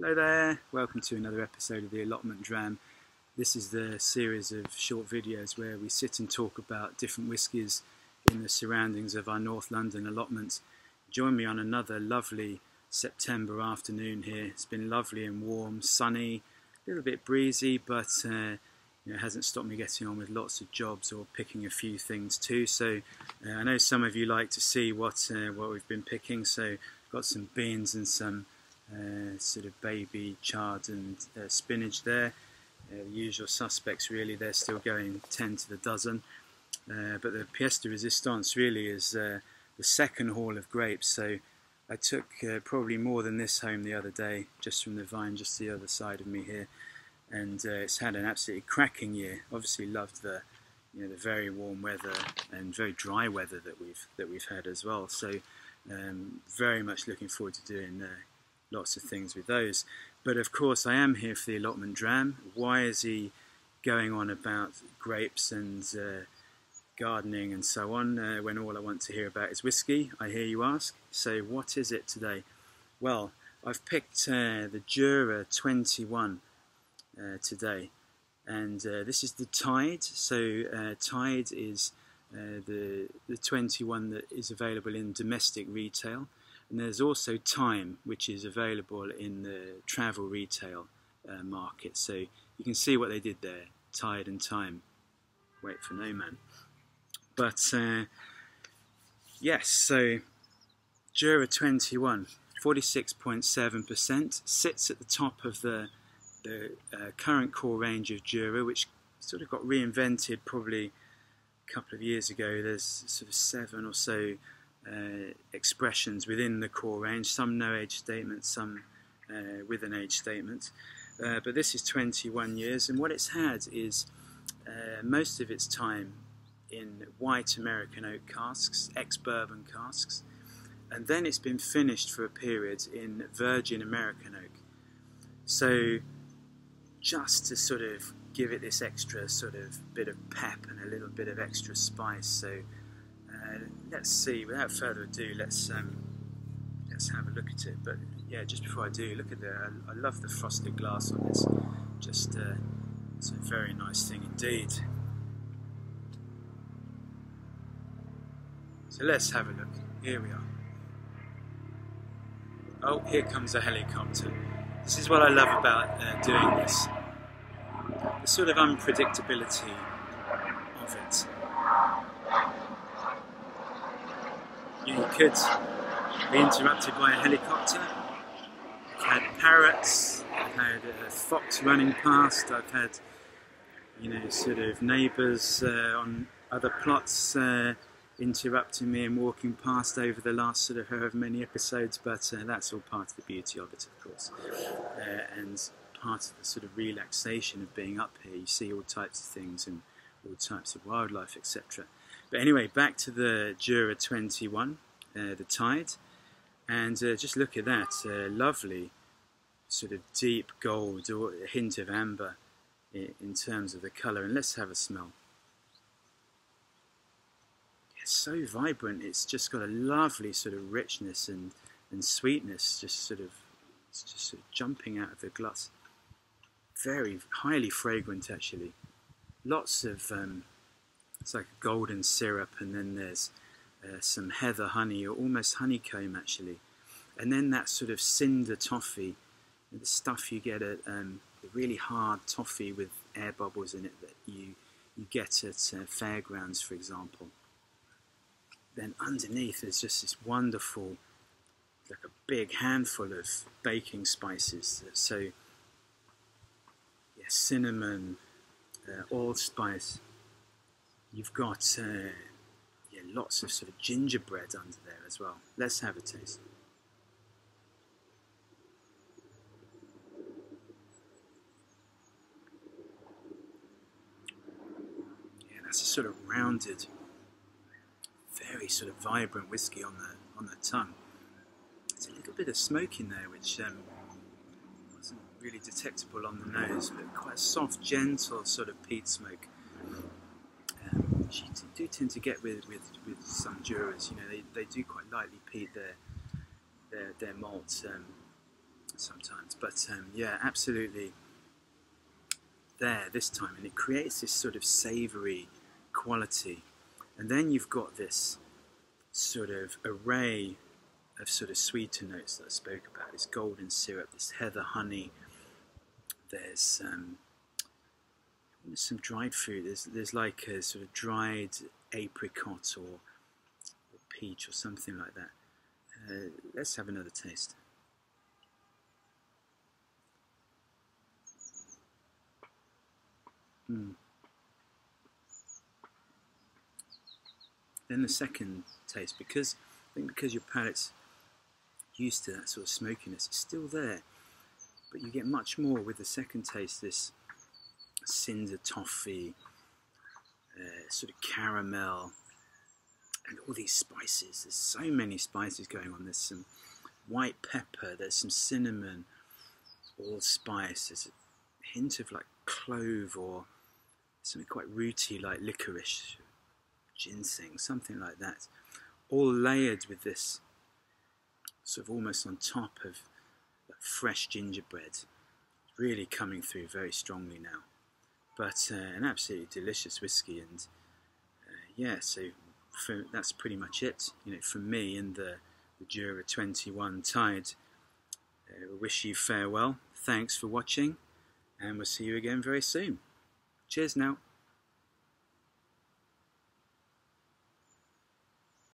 Hello there, welcome to another episode of the Allotment Dram. This is the series of short videos where we sit and talk about different whiskies in the surroundings of our North London allotment. Join me on another lovely September afternoon here. It's been lovely and warm, sunny, a little bit breezy, but it hasn't stopped me getting on with lots of jobs or picking a few things too. So I know some of you like to see what we've been picking, so got some beans and some sort of baby chard and spinach there. The usual suspects really, they're still going 10 to the dozen. But the pièce de résistance really is the second haul of grapes. So I took probably more than this home the other day, just from the vine just the other side of me here. And it's had an absolutely cracking year. Obviously loved the the very warm weather and very dry weather that we've had as well. So very much looking forward to doing lots of things with those. But of course I am here for the Allotment Dram. Why is he going on about grapes and gardening and so on when all I want to hear about is whiskey, I hear you ask? So what is it today? Well, I've picked the Jura 21 today, and this is the Tide. So Tide is the 21 that is available in domestic retail. And there's also Time, which is available in the travel retail market. So you can see what they did there, Tide and Time. Wait for no man. But yes, so Jura 21, 46.7%, sits at the top of the current core range of Jura, which sort of got reinvented probably a couple of years ago. There's sort of 7 or so expressions within the core range, some no age statement, some with an age statement, but this is 21 years, and what it's had is most of its time in white American oak casks, ex-bourbon casks, and then it's been finished for a period in virgin American oak. So just to sort of give it this extra sort of bit of pep and a little bit of extra spice. So let's see, without further ado, let's have a look at it. But yeah, just before I do, look at that. I love the frosted glass on this. Just it's a very nice thing indeed. So let's have a look. Here we are. Oh, here comes a helicopter. This is what I love about doing this. The sort of unpredictability of it. You could be interrupted by a helicopter. I've had parrots, I've had a fox running past, I've had sort of neighbours on other plots interrupting me and walking past over the last sort of however many episodes, but that's all part of the beauty of it, of course, and part of the sort of relaxation of being up here. You see all types of things and all types of wildlife, etc. But anyway, back to the Jura 21, the Tide, and just look at that, lovely sort of deep gold or a hint of amber in terms of the colour. And let's have a smell. It's so vibrant, it's just got a lovely sort of richness and sweetness, it's just sort of jumping out of the glass. Very highly fragrant actually. Lots of it's like a golden syrup, and then there's some heather honey, or almost honeycomb actually, and then that sort of cinder toffee, the stuff you get at the really hard toffee with air bubbles in it that you get at fairgrounds, for example. Then underneath there's just this wonderful, like a big handful of baking spices. So yeah, cinnamon, allspice. You've got lots of sort of gingerbread under there as well. Let's have a taste. Yeah, that's a sort of rounded, very sort of vibrant whiskey on the tongue. There's a little bit of smoke in there, which wasn't really detectable on the nose, but quite a soft, gentle sort of peat smoke. Which you do tend to get with some Juras. They do quite lightly peat their malt. sometimes. But yeah, absolutely there this time, and it creates this sort of savoury quality. And then you've got this sort of array of sort of sweeter notes that I spoke about. This golden syrup, this heather honey. There's some dried fruit. There's like a sort of dried apricot or peach or something like that. Let's have another taste. Then the second taste, because I think because your palate's used to that sort of smokiness, it's still there, but you get much more with the second taste. This cinder toffee, sort of caramel, and all these spices. There's so many spices going on. There's some white pepper, there's some cinnamon, allspice, there's a hint of like clove or something quite rooty like licorice, ginseng, something like that, all layered with this sort of almost on top of fresh gingerbread, really coming through very strongly now. But an absolutely delicious whiskey, and yeah, so that's pretty much it, you know, from me and the Jura 21 Tide. Wish you farewell, thanks for watching, and we'll see you again very soon. Cheers now.